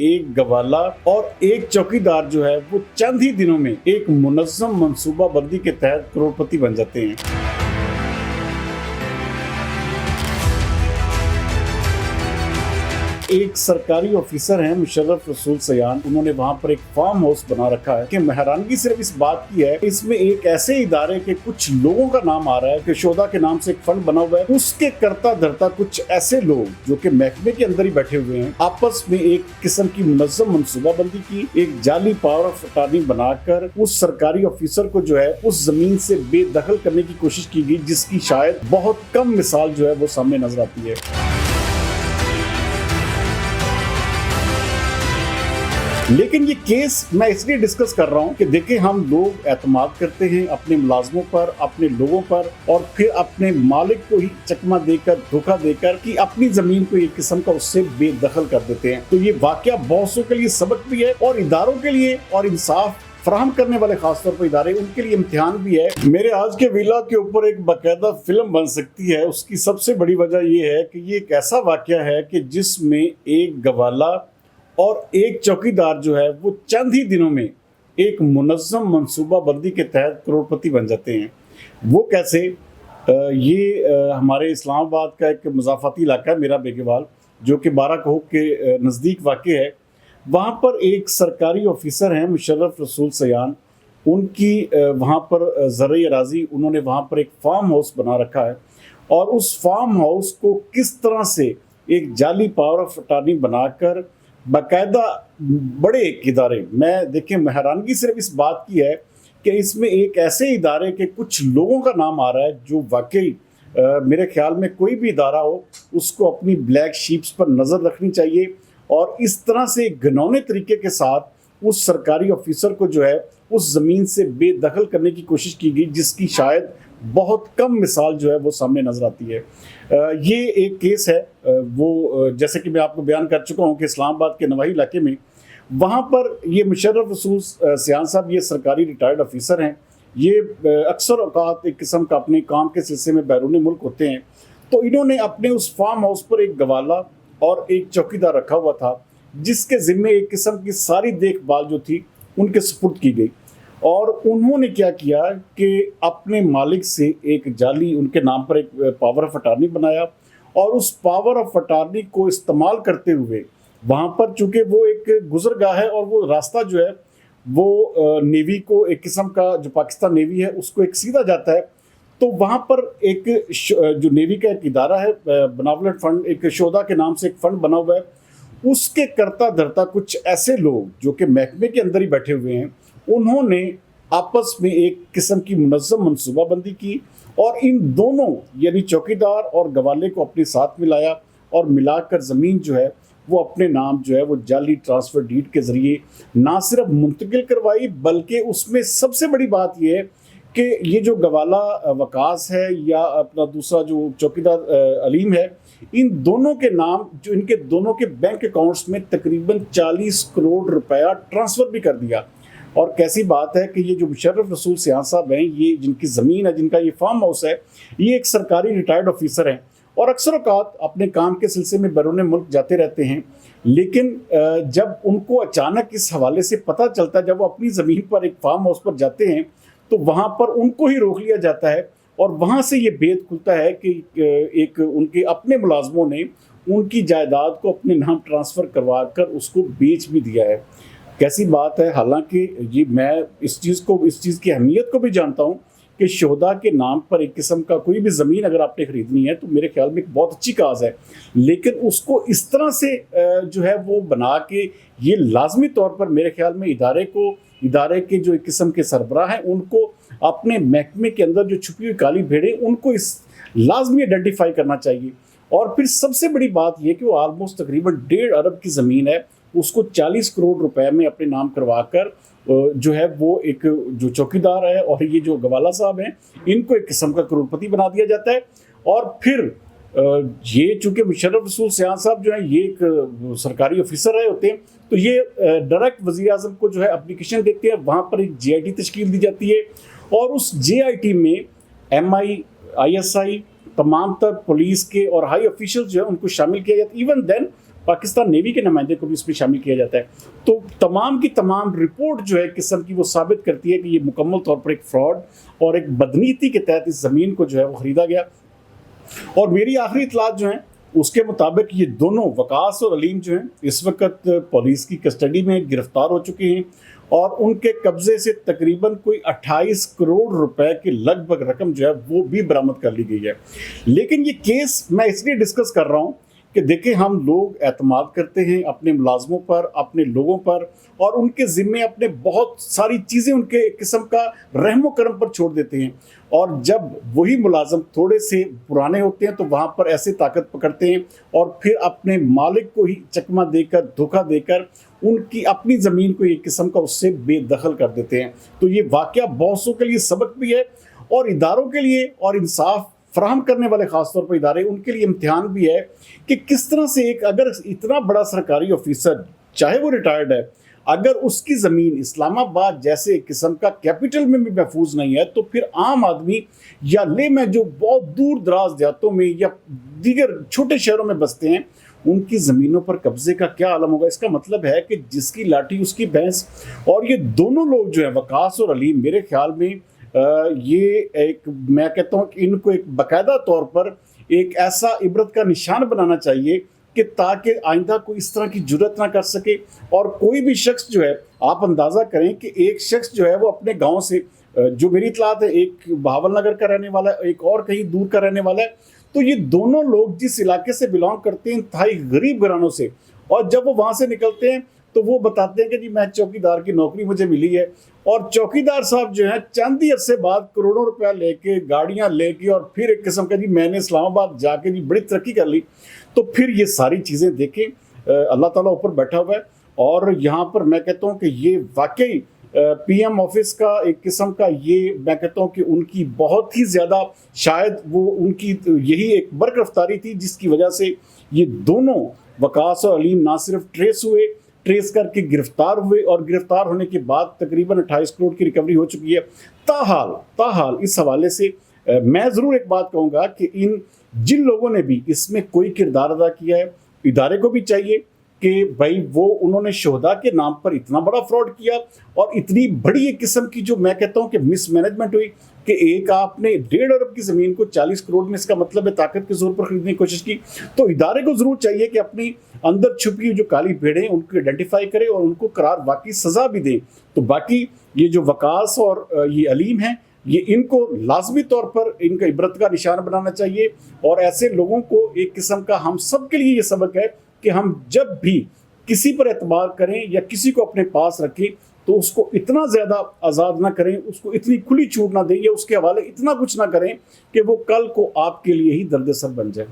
एक गवाला और एक चौकीदार जो है वो चंद ही दिनों में एक मुनज़्ज़म मंसूबाबंदी के तहत करोड़पति बन जाते हैं। एक सरकारी ऑफिसर हैं मुशर्रफ रसूल सयान, उन्होंने वहां पर एक फार्म हाउस बना रखा है कि हैरानगी सिर्फ इस बात की है, इसमें एक ऐसे इदारे के कुछ लोगों का नाम आ रहा है कि शोधा के नाम से एक फंड बना हुआ है, उसके करता धरता कुछ ऐसे लोग जो कि महकमे के अंदर ही बैठे हुए हैं, आपस में एक किस्म की मुनज़्ज़म मंसूबाबंदी की, एक जाली पावर ऑफ अटॉर्नी बनाकर उस सरकारी ऑफिसर को जो है उस जमीन से बेदखल करने की कोशिश की गई, जिसकी शायद बहुत कम मिसाल जो है वो सामने नजर आती है। लेकिन ये केस मैं इसलिए डिस्कस कर रहा हूँ कि देखिए, हम लोग एतमाद करते हैं अपने मुलाजमों पर, अपने लोगों पर, और फिर अपने मालिक को ही चकमा देकर, धोखा देकर कि अपनी जमीन को एक किस्म का उससे बेदखल कर देते हैं। तो ये वाकया बॉसों के लिए सबक भी है और इदारों के लिए, और इंसाफ फराहम करने वाले खासतौर पर इदारे, उनके लिए इम्तिहान भी है। मेरे आज के विला के ऊपर एक बाकायदा फिल्म बन सकती है। उसकी सबसे बड़ी वजह यह है कि ये एक ऐसा वाकया है कि जिसमें एक गवाला और एक चौकीदार जो है वो चंद ही दिनों में एक मुनज़्ज़म मंसूबाबंदी के तहत करोड़पति बन जाते हैं। वो कैसे? ये हमारे इस्लामाबाद का एक मज़ाफ़ाती इलाका है, मेरा बेगवाल, जो कि बाराकोह के नज़दीक वाक़ है। वहाँ पर एक सरकारी ऑफिसर हैं मुशर्रफ रसूल सयान, उनकी वहाँ पर ज़रई अराज़ी, उन्होंने वहाँ पर एक फार्म हाउस बना रखा है, और उस फार्म हाउस को किस तरह से एक जाली पावर ऑफ अटॉर्नी बनाकर बाकायदा बड़े एक इदारे, मैं देखिए हैरानगी सिर्फ इस बात की है कि इसमें एक ऐसे इदारे के कुछ लोगों का नाम आ रहा है जो वाकई मेरे ख्याल में कोई भी इदारा हो उसको अपनी ब्लैक शीप्स पर नज़र रखनी चाहिए। और इस तरह से घिनौने तरीके के साथ उस सरकारी ऑफिसर को जो है उस ज़मीन से बेदखल करने की कोशिश की गई, जिसकी शायद बहुत कम मिसाल जो है वो सामने नजर आती है। ये एक केस है, वो जैसे कि मैं आपको बयान कर चुका हूँ कि इस्लामाबाद के नवाही इलाके में, वहाँ पर ये मुशर्रफ रसूल सयान साहब, ये सरकारी रिटायर्ड ऑफिसर हैं। ये अक्सर औकात एक किस्म का अपने काम के सिलसिले में बैरून मुल्क होते हैं। तो इन्होंने अपने उस फार्म हाउस पर एक गवाला और एक चौकीदार रखा हुआ था, जिसके ज़िम्मे एक किस्म की सारी देखभाल जो थी उनके सुपुर्द की गई। और उन्होंने क्या किया कि अपने मालिक से एक जाली, उनके नाम पर एक पावर ऑफ अटॉर्नी बनाया, और उस पावर ऑफ अटॉर्नी को इस्तेमाल करते हुए वहाँ पर, चूँकि वो एक गुजरगाह है और वो रास्ता जो है वो नेवी को, एक किस्म का जो पाकिस्तान नेवी है उसको एक सीधा जाता है, तो वहाँ पर एक जो नेवी का एक इदारा है, बनावलट फंड, एक शोधा के नाम से एक फंड बना हुआ है, उसके करता धरता कुछ ऐसे लोग जो कि महकमे के अंदर ही बैठे हुए हैं, उन्होंने आपस में एक किस्म की मुनज़्ज़म मंसूबाबंदी की, और इन दोनों यानी चौकीदार और गवाले को अपने साथ मिलाया, और मिलाकर ज़मीन जो है वो अपने नाम जो है वो जाली ट्रांसफ़र डीड के ज़रिए ना सिर्फ मुंतकिल करवाई, बल्कि उसमें सबसे बड़ी बात यह है कि ये जो गवाला वकास है या अपना दूसरा जो चौकीदार अलीम है, इन दोनों के नाम, जो इनके दोनों के बैंक अकाउंट्स में तकरीबन 40 करोड़ रुपया ट्रांसफ़र भी कर दिया। और कैसी बात है कि ये जो मुशर्रफ रसूल सयान साहब हैं, ये जिनकी ज़मीन है, जिनका ये फार्म हाउस है, ये एक सरकारी रिटायर्ड ऑफिसर हैं और अक्सर औकात अपने काम के सिलसिले में बैरून मुल्क जाते रहते हैं। लेकिन जब उनको अचानक इस हवाले से पता चलता है, जब वो अपनी ज़मीन पर एक फार्म हाउस पर जाते हैं, तो वहाँ पर उनको ही रोक लिया जाता है, और वहाँ से ये भेद खुलता है कि एक उनके अपने मुलाजमों ने उनकी जायदाद को अपने नाम ट्रांसफ़र करवा कर उसको बेच भी दिया है। कैसी बात है। हालांकि ये मैं इस चीज़ की अहमियत को भी जानता हूँ कि शोधा के नाम पर एक किस्म का कोई भी ज़मीन अगर आपने ख़रीदनी है तो मेरे ख्याल में एक बहुत अच्छी काज है, लेकिन उसको इस तरह से जो है वो बना के, ये लाजमी तौर पर मेरे ख्याल में इदारे के जो एक किस्म के सरबराह हैं, उनको अपने महकमे के अंदर जो छुपी हुई काली भेड़ें, उनको इस लाजमी आइडेंटिफाई करना चाहिए। और फिर सबसे बड़ी बात यह कि वो आलमोस्ट तकरीबन 1.5 अरब की ज़मीन है, उसको 40 करोड़ रुपए में अपने नाम करवा कर जो है वो एक जो चौकीदार है और ये जो गवाला साहब हैं, इनको एक किस्म का करोड़पति बना दिया जाता है। और फिर ये चूँकि मुशर्रफ रसूल सयान साहब जो है ये एक सरकारी ऑफिसर रहे होते हैं, तो ये डायरेक्ट वज़ीर आज़म को जो है एप्लीकेशन देते हैं, वहाँ पर एक JIT तश्कील दी जाती है, और उस JIT में MI, ISI, तमाम तर पुलिस के और हाई ऑफिशियल जो है उनको शामिल किया जाता है। इवन देन पाकिस्तान नेवी के नुमाइंदे को भी इसमें शामिल किया जाता है। तो तमाम की तमाम रिपोर्ट जो है किस्म की वो साबित करती है कि ये मुकम्मल तौर पर एक फ्रॉड और एक बदनीति के तहत इस ज़मीन को जो है वो ख़रीदा गया। और मेरी आखिरी इतलात जो है उसके मुताबिक ये दोनों वकास और अलीम जो हैं इस वक्त पुलिस की कस्टडी में गिरफ्तार हो चुके हैं और उनके कब्जे से तकरीबन कोई 28 करोड़ रुपए के लगभग रकम जो है वो भी बरामद कर ली गई है। लेकिन ये केस मैं इसलिए डिस्कस कर रहा हूँ कि देखिए हम लोग एतमाद करते हैं अपने मुलाजमों पर, अपने लोगों पर, और उनके ज़िम्मे अपने बहुत सारी चीज़ें उनके किस्म का रहमो करम पर छोड़ देते हैं। और जब वही मुलाजम थोड़े से पुराने होते हैं तो वहाँ पर ऐसे ताकत पकड़ते हैं और फिर अपने मालिक को ही चकमा देकर, धोखा देकर उनकी अपनी ज़मीन को एक किस्म का उससे बेदखल कर देते हैं। तो ये वाक़या बहुतों के लिए सबक भी है और इदारों के लिए और इंसाफ फराहम करने वाले ख़ासतौर पर इदारे, उनके लिए इम्तिहान भी है कि किस तरह से एक अगर इतना बड़ा सरकारी ऑफिसर, चाहे वो रिटायर्ड है, अगर उसकी ज़मीन इस्लामाबाद जैसे किस्म का कैपिटल में भी महफूज नहीं है, तो फिर आम आदमी या ले में जो बहुत दूर दराज देहातों में या दीगर छोटे शहरों में बसते हैं, उनकी ज़मीनों पर कब्जे का क्या आलम होगा। इसका मतलब है कि जिसकी लाठी उसकी भैंस। और ये दोनों लोग जो हैं वकास और अलीम, मेरे ख्याल में ये एक, मैं कहता हूँ कि इनको एक बाकायदा तौर पर एक ऐसा इबरत का निशान बनाना चाहिए कि ताकि आइंदा कोई इस तरह की जुर्रत ना कर सके। और कोई भी शख्स जो है, आप अंदाज़ा करें कि एक शख्स जो है वो अपने गांव से, जो मेरी इतलात है, एक बहावल नगर का रहने वाला है, एक और कहीं दूर का रहने वाला है। तो ये दोनों लोग जिस इलाके से बिलोंग करते हैं, इंतहाई गरीब घरानों से, और जब वो वहाँ से निकलते हैं तो वो बताते हैं कि जी मैं चौकीदार की नौकरी मुझे मिली है। और चौकीदार साहब जो हैं चंद ही अरसे बाद करोड़ों रुपया लेके, गाड़ियां लेके, और फिर एक किस्म का जी मैंने इस्लामाबाद जाके जी बड़ी तरक्की कर ली। तो फिर ये सारी चीज़ें देखें, अल्लाह ताला ऊपर बैठा हुआ है। और यहाँ पर मैं कहता हूँ कि ये वाकई पीएम ऑफिस का एक किस्म का, ये मैं कहता हूँ कि उनकी बहुत ही ज़्यादा, शायद वो उनकी यही एक बरकरफ्तारी थी जिसकी वजह से ये दोनों वकास और अलीम ना सिर्फ ट्रेस करके गिरफ्तार हुए, और गिरफ्तार होने के बाद तकरीबन 28 करोड़ की रिकवरी हो चुकी है। ताहाल इस हवाले से मैं ज़रूर एक बात कहूँगा कि जिन लोगों ने भी इसमें कोई किरदार अदा किया है, इदारे को भी चाहिए कि भाई वो उन्होंने शोहदा के नाम पर इतना बड़ा फ्रॉड किया और इतनी बड़ी एक किस्म की, जो मैं कहता हूँ कि मिसमैनेजमेंट हुई, कि एक आपने 1.5 अरब की ज़मीन को 40 करोड़ में, इसका मतलब है ताकत के जोर पर खरीदने की कोशिश की। तो इदारे को ज़रूर चाहिए कि अपनी अंदर छुपी हुई जो काली भेड़ें उनको आइडेंटिफाई करे और उनको करार वाकई सज़ा भी दें। तो बाकी ये जो वकास और ये अलीम हैं, ये इनको लाजमी तौर पर इनका इबरत का निशान बनाना चाहिए। और ऐसे लोगों को एक किस्म का, हम सब के लिए ये सबक है कि हम जब भी किसी पर एतबार करें या किसी को अपने पास रखें तो उसको इतना ज़्यादा आज़ाद ना करें, उसको इतनी खुली छूट ना दें या उसके हवाले इतना कुछ ना करें कि वो कल को आपके लिए ही दर्द सर बन जाए।